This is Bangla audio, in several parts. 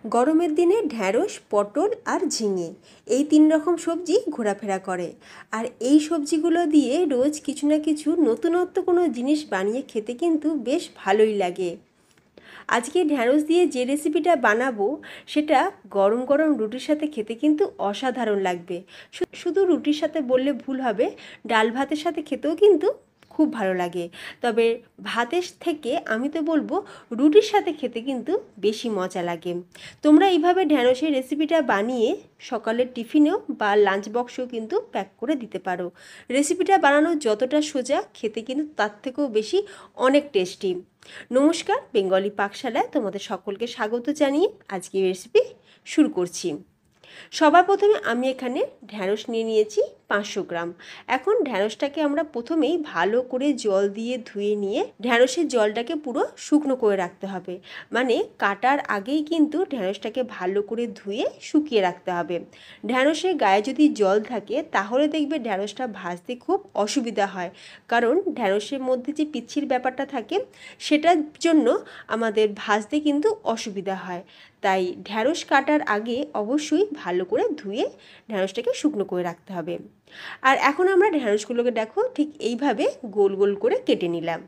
গরমের দিনে ঢ্যাঁড়স, পটল আর ঝিঙে এই 3 রকম সবজি ঘোরাফেরা করে। আর এই সবজিগুলো দিয়ে রোজ কিছু না কিছু নতুনত্ব কোনো জিনিস বানিয়ে খেতে কিন্তু বেশ ভালোই লাগে। আজকে ঢ্যাঁড়স দিয়ে যে রেসিপিটা বানাবো সেটা গরম গরম রুটির সাথে খেতে কিন্তু অসাধারণ লাগবে। শুধু রুটির সাথে বললে ভুল হবে, ডাল ভাতের সাথে খেতেও কিন্তু খুব ভালো লাগে। তবে ভাতের থেকে আমি তো বলবো রুটির সাথে খেতে কিন্তু বেশি মজা লাগে। তোমরা এইভাবে ঢ্যাঁড়সের রেসিপিটা বানিয়ে সকালের টিফিনেও বা লাঞ্চ বক্সেও কিন্তু প্যাক করে দিতে পারো। রেসিপিটা বানানো যতটা সোজা, খেতে কিন্তু তার থেকেও বেশি অনেক টেস্টি। নমস্কার, বেঙ্গলি পাকশালায় তোমাদের সকলকে স্বাগত জানিয়ে আজকের রেসিপি শুরু করছি। সবার প্রথমে আমি এখানে ঢ্যাঁড়স নিয়ে নিয়েছি 500 গ্রাম। এখন ঢ্যাঁড়সটাকে আমরা প্রথমেই ভালো করে জল দিয়ে ধুয়ে নিয়ে ঢ্যাঁড়সের জলটাকে পুরো শুকনো করে রাখতে হবে। মানে কাটার আগেই কিন্তু ঢ্যাঁড়সটাকে ভালো করে ধুয়ে শুকিয়ে রাখতে হবে। ঢ্যাঁড়সের গায়ে যদি জল থাকে তাহলে দেখবে ঢ্যাঁড়সটা ভাজতে খুব অসুবিধা হয়, কারণ ঢ্যাঁড়সের মধ্যে যে পিচ্ছির ব্যাপারটা থাকে সেটার জন্য আমাদের ভাজতে কিন্তু অসুবিধা হয়। তাই ঢ্যাঁড়স কাটার আগে অবশ্যই ভালো করে ধুয়ে ঢ্যাঁড়সটাকে শুকনো করে রাখতে হবে। আর এখন আমরা ঢ্যাঁড়সগুলোকে দেখো ঠিক এইভাবে গোল গোল করে কেটে নিলাম।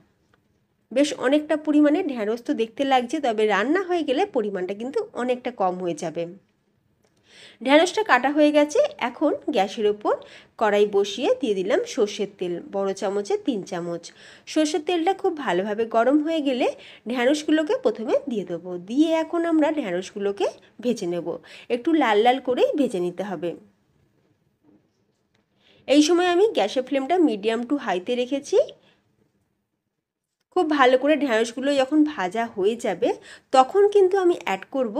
বেশ অনেকটা পরিমাণে ঢ্যাঁড়স তো দেখতে লাগছে, তবে রান্না হয়ে গেলে পরিমাণটা কিন্তু অনেকটা কম হয়ে যাবে। ঢ্যাঁড়সটা কাটা হয়ে গেছে। এখন গ্যাসের ওপর কড়াই বসিয়ে দিয়ে দিলাম সর্ষের তেল, বড় চামচে 3 চামচ। সর্ষের তেলটা খুব ভালোভাবে গরম হয়ে গেলে ঢ্যাঁড়সগুলোকে প্রথমে দিয়ে দেবো। দিয়ে এখন আমরা ঢ্যাঁড়সগুলোকে ভেজে নেব। একটু লাল লাল করেই ভেজে নিতে হবে। এই সময় আমি গ্যাসের ফ্লেমটা মিডিয়াম টু হাইতে রেখেছি। খুব ভালো করে ঢ্যাঁড়সগুলো যখন ভাজা হয়ে যাবে তখন কিন্তু আমি অ্যাড করব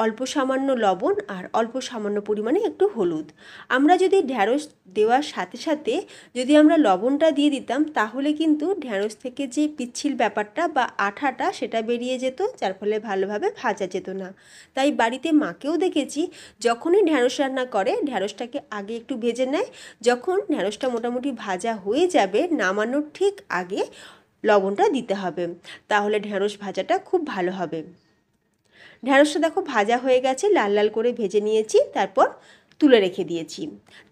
অল্প সামান্য লবণ আর অল্প সামান্য পরিমাণে একটু হলুদ। আমরা যদি ঢ্যাঁড়স দেওয়ার সাথে সাথে যদি আমরা লবণটা দিয়ে দিতাম তাহলে কিন্তু ঢ্যাঁড়স থেকে যে পিচ্ছিল ব্যাপারটা বা আঠাটা সেটা বেরিয়ে যেত, যার ফলে ভালোভাবে ভাজা যেত না। তাই বাড়িতে মাকেও দেখেছি যখনই ঢ্যাঁড়স রান্না করে ঢ্যাঁড়সটাকে আগে একটু ভেজে নেয়। যখন ঢ্যাঁড়সটা মোটামুটি ভাজা হয়ে যাবে নামানোর ঠিক আগে লবণটা দিতে হবে, তাহলে ঢ্যাঁড়স ভাজাটা খুব ভালো হবে। ঢ্যাঁড়সটা দেখো ভাজা হয়ে গেছে, লাল লাল করে ভেজে নিয়েছি, তারপর তুলে রেখে দিয়েছি।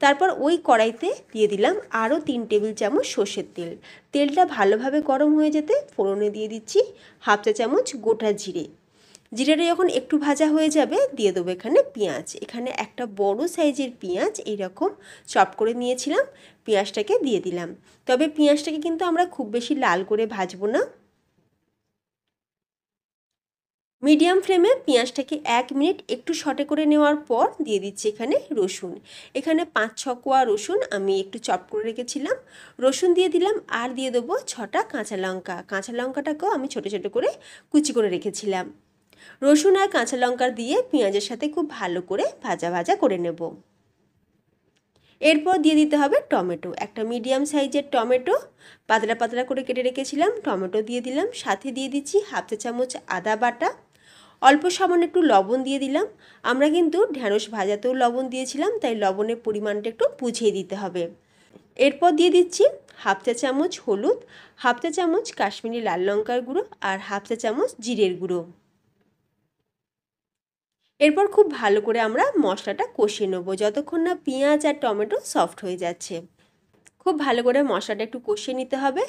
তারপর ওই কড়াইতে দিয়ে দিলাম আরও 3 টেবিল চামচ সর্ষের তেল। তেলটা ভালোভাবে গরম হয়ে যেতে ফোড়নে দিয়ে দিচ্ছি হাফ চা চামচ গোটা জিরে। জিরেটা যখন একটু ভাজা হয়ে যাবে দিয়ে দেবো এখানে পেঁয়াজ। এখানে একটা বড় সাইজের পেঁয়াজ এইরকম চপ করে নিয়েছিলাম, পেঁয়াজটাকে দিয়ে দিলাম। তবে পেঁয়াজটাকে কিন্তু আমরা খুব বেশি লাল করে ভাজবো না। মিডিয়াম ফ্লেমে পেঁয়াজটাকে 1 মিনিট একটু সটে করে নেওয়ার পর দিয়ে দিচ্ছি এখানে রসুন। এখানে 5-6 কোয়া রসুন আমি একটু চপ করে রেখেছিলাম, রসুন দিয়ে দিলাম। আর দিয়ে দেবো 6টা কাঁচা লঙ্কা। কাঁচা লঙ্কাটাকেও আমি ছোটো ছোটো করে কুচি করে রেখেছিলাম। রসুন আর কাঁচা লঙ্কা দিয়ে পেঁয়াজের সাথে খুব ভালো করে ভাজা ভাজা করে নেব। এরপর দিয়ে দিতে হবে টমেটো। একটা মিডিয়াম সাইজের টমেটো পাতলা পাতলা করে কেটে রেখেছিলাম, টমেটো দিয়ে দিলাম। সাথে দিয়ে দিচ্ছি হাফ চা চামচ আদা বাটা, অল্প সামান্য একটু লবণ দিয়ে দিলাম। আমরা কিন্তু ঢ্যাঁড়স ভাজাতেও লবণ দিয়েছিলাম, তাই লবণের পরিমাণটা একটু বুঝিয়ে দিতে হবে। এরপর দিয়ে দিচ্ছি হাফ চা চামচ হলুদ, হাফ চা চামচ কাশ্মীরি লাল লঙ্কার গুঁড়ো আর হাফ চা চামচ জিরের গুঁড়ো। এরপর খুব ভালো করে আমরা মশলাটা কষিয়ে নেব যতক্ষণ না পেঁয়াজ আর টমেটো সফট হয়ে যাচ্ছে। খুব ভালো করে মশলাটা একটু কষিয়ে নিতে হবে।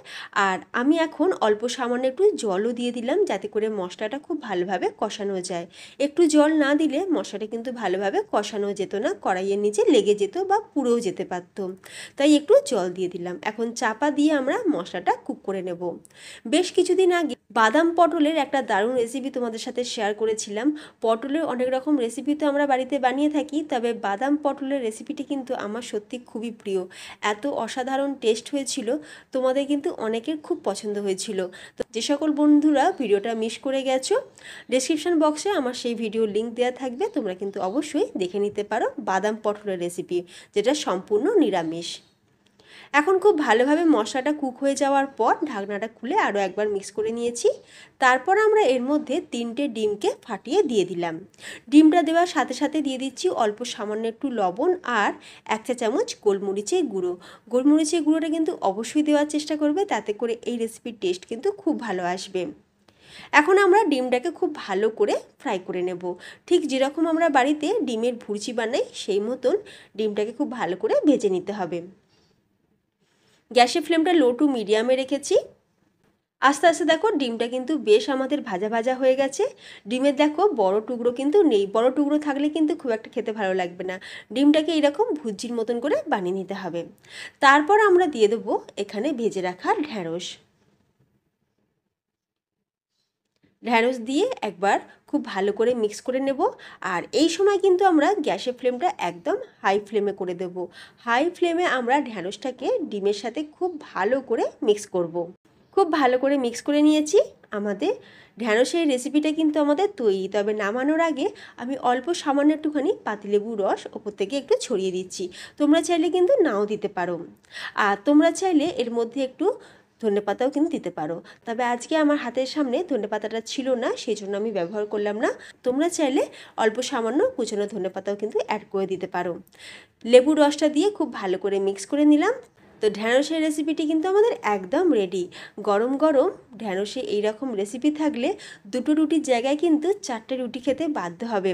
আর আমি এখন অল্প সামান্য একটু জলও দিয়ে দিলাম যাতে করে মশলাটা খুব ভালোভাবে কষানো যায়। একটু জল না দিলে মশলাটা কিন্তু ভালোভাবে কষানো যেত না, কড়াইয়ের নিচে লেগে যেত বা পুড়েও যেতে পারত। তাই একটু জল দিয়ে দিলাম। এখন চাপা দিয়ে আমরা মশলাটা কুক করে নেব। বেশ কিছুদিন আগে বাদাম পটলের একটা দারুণ রেসিপি তোমাদের সাথে শেয়ার করেছিলাম। পটলের অনেক রকম রেসিপি তো আমরা বাড়িতে বানিয়ে থাকি, তবে বাদাম পটলের রেসিপিটি কিন্তু আমার সত্যি খুবই প্রিয়। এত অসাধারণ টেস্ট হয়েছিল, তোমাদের কিন্তু অনেকের খুব পছন্দ হয়েছিল। তো যে সকল বন্ধুরা ভিডিওটা মিস করে গেছো, ডেসক্রিপশন বক্সে আমার সেই ভিডিওর লিঙ্ক দেওয়া থাকবে, তোমরা কিন্তু অবশ্যই দেখে নিতে পারো বাদাম পটলের রেসিপি, যেটা সম্পূর্ণ নিরামিষ। এখন খুব ভালোভাবে মশলাটা কুক হয়ে যাওয়ার পর ঢাকনাটা খুলে আরও একবার মিক্স করে নিয়েছি। তারপর আমরা এর মধ্যে 3টে ডিমকে ফাটিয়ে দিয়ে দিলাম। ডিমটা দেওয়ার সাথে সাথে দিয়ে দিচ্ছি অল্প সামান্য একটু লবণ আর 1 চা চামচ গোলমরিচের গুঁড়ো। গোলমরিচের গুঁড়োটা কিন্তু অবশ্যই দেওয়ার চেষ্টা করবে, তাতে করে এই রেসিপির টেস্ট কিন্তু খুব ভালো আসবে। এখন আমরা ডিমটাকে খুব ভালো করে ফ্রাই করে নেব। ঠিক যেরকম আমরা বাড়িতে ডিমের ভুর্জি বানাই সেই মতন ডিমটাকে খুব ভালো করে ভেজে নিতে হবে। গ্যাসের ফ্লেমটা লো টু মিডিয়ামে রেখেছি। আস্তে আস্তে দেখো ডিমটা কিন্তু বেশ আমাদের ভাজা ভাজা হয়ে গেছে। ডিমের দেখো বড় টুকরো কিন্তু নেই, বড় টুকরো থাকলে কিন্তু খুব একটা খেতে ভালো লাগবে না। ডিমটাকে এরকম ভুজির মতন করে বানিয়ে নিতে হবে। তারপর আমরা দিয়ে দেবো এখানে ভেজে রাখা ঢ্যাঁড়স। ঢ্যাঁড়স দিয়ে একবার খুব ভালো করে মিক্স করে নেব। আর এই সময় কিন্তু আমরা গ্যাসের ফ্লেমটা একদম হাই ফ্লেমে করে দেব। হাই ফ্লেমে আমরা ঢ্যাঁড়সটাকে ডিমের সাথে খুব ভালো করে মিক্স করব। খুব ভালো করে মিক্স করে নিয়েছি। আমাদের ঢ্যাঁড়সের রেসিপিটা কিন্তু আমাদের তৈরি। তবে নামানোর আগে আমি অল্প সামান্য একটুখানি পাতিলেবুর রস ওপর থেকে একটু ছড়িয়ে দিচ্ছি। তোমরা চাইলে কিন্তু নাও দিতে পারো। আর তোমরা চাইলে এর মধ্যে একটু ধনেপাতাও কিন্তু দিতে পারো। তবে আজকে আমার হাতের সামনে ধনেপাতাটা ছিল না, সেই জন্য আমি ব্যবহার করলাম না। তোমরা চাইলে অল্প সামান্য কুচনো ধনেপাতাও কিন্তু অ্যাড করে দিতে পারো। লেবুর রসটা দিয়ে খুব ভালো করে মিক্স করে নিলাম। তো ঢ্যাঁড়সের রেসিপিটি কিন্তু আমাদের একদম রেডি। গরম গরম ঢ্যাঁড়সে এইরকম রেসিপি থাকলে দুটো রুটির জায়গায় কিন্তু 4টে রুটি খেতে বাধ্য হবে।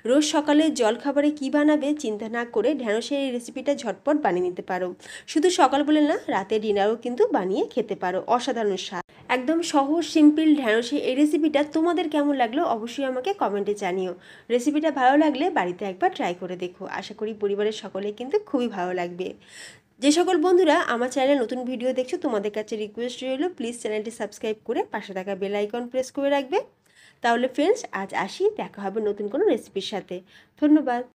রোজ সকালে জলখাবারে কী বানাবে চিন্তা না করে ঢ্যাঁড়সের এই রেসিপিটা ঝটপট বানিয়ে নিতে পারো। শুধু সকাল বলে না, রাতে ডিনারও কিন্তু বানিয়ে খেতে পারো। অসাধারণ স্বাদ, একদম সহজ সিম্পল ঢ্যাঁড়সের এই রেসিপিটা তোমাদের কেমন লাগলো অবশ্যই আমাকে কমেন্টে জানিও। রেসিপিটা ভালো লাগলে বাড়িতে একবার ট্রাই করে দেখো। আশা করি পরিবারের সকলে কিন্তু খুবই ভালো লাগবে। যে সকল বন্ধুরা আমার চ্যানেলে নতুন ভিডিও দেখছো তোমাদের কাছে রিকোয়েস্ট রইল প্লিজ চ্যানেলটি সাবস্ক্রাইব করে পাশে থাকা বেল আইকন প্রেস করে রাখবে। তাহলে ফ্রেন্ডস আজ আসি, দেখা হবে নতুন কোনো রেসিপির সাথে। ধন্যবাদ।